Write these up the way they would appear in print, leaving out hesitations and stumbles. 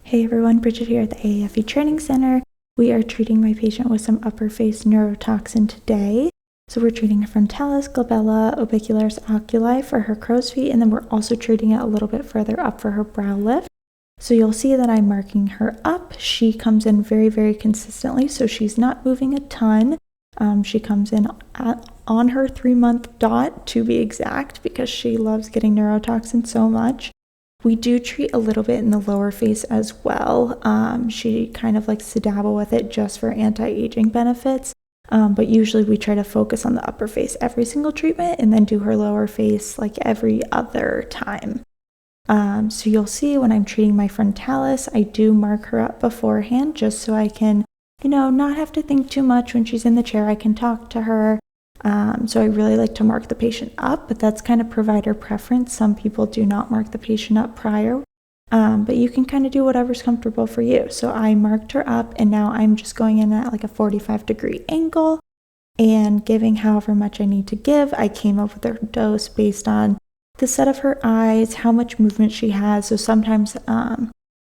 Hey everyone, Bridget here at the AAFE Training Center. We are treating my patient with some upper face neurotoxin today. So we're treating frontalis, glabella, orbicularis oculi for her crow's feet, and then we're also treating it a little bit further up for her brow lift. So you'll see that I'm marking her up. She comes in very, very consistently, so she's not moving a ton. She comes in on her 3-month dot, to be exact, because she loves getting neurotoxin so much. We do treat a little bit in the lower face as well. She kind of likes to dabble with it just for anti-aging benefits, but usually we try to focus on the upper face every single treatment and then do her lower face like every other time. So you'll see when I'm treating my frontalis, I do mark her up beforehand just so I can, not have to think too much when she's in the chair. I can talk to her. So I really like to mark the patient up, but that's kind of provider preference. Some people do not mark the patient up prior, but you can kind of do whatever's comfortable for you. So I marked her up, and now I'm just going in at like a 45-degree angle and giving however much I need to give. I came up with a dose based on the set of her eyes, how much movement she has. So sometimes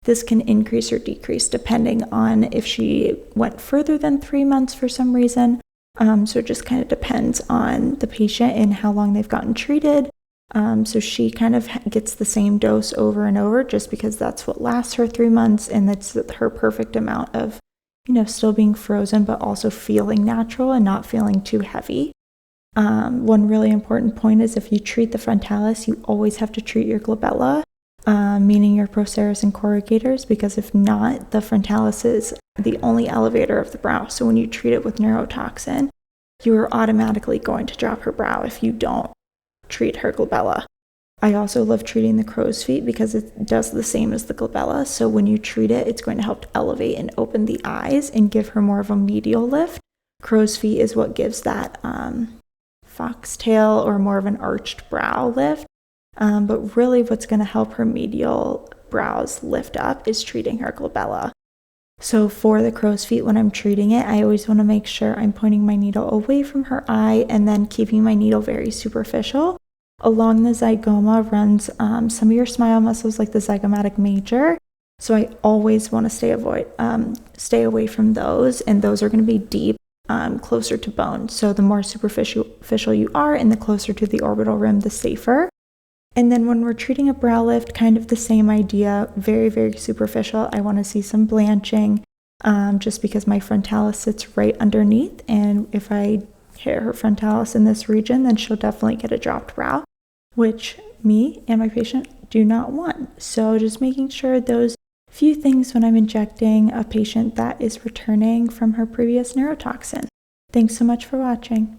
this can increase or decrease depending on if she went further than 3 months for some reason. So it just kind of depends on the patient and how long they've gotten treated. So she kind of gets the same dose over and over just because that's what lasts her 3 months, and that's her perfect amount of, still being frozen but also feeling natural and not feeling too heavy. One really important point is if you treat the frontalis, you always have to treat your glabella, meaning your procerus and corrugators, because if not, the frontalis is the only elevator of the brow. So when you treat it with neurotoxin, you are automatically going to drop her brow if you don't treat her glabella. I also love treating the crow's feet because it does the same as the glabella. So when you treat it, it's going to help elevate and open the eyes and give her more of a medial lift. Crow's feet is what gives that foxtail or more of an arched brow lift. But really what's going to help her medial brows lift up is treating her glabella. So for the crow's feet, when I'm treating it, I always want to make sure I'm pointing my needle away from her eye and then keeping my needle very superficial. Along the zygoma runs some of your smile muscles like the zygomatic major. So I always want to stay away from those, and those are going to be deep, closer to bone. So the more superficial you are and the closer to the orbital rim, the safer. And then when we're treating a brow lift, kind of the same idea, very, very superficial. I want to see some blanching just because my frontalis sits right underneath. And if I hit her frontalis in this region, then she'll definitely get a dropped brow, which me and my patient do not want. So just making sure those few things when I'm injecting a patient that is returning from her previous neurotoxin. Thanks so much for watching.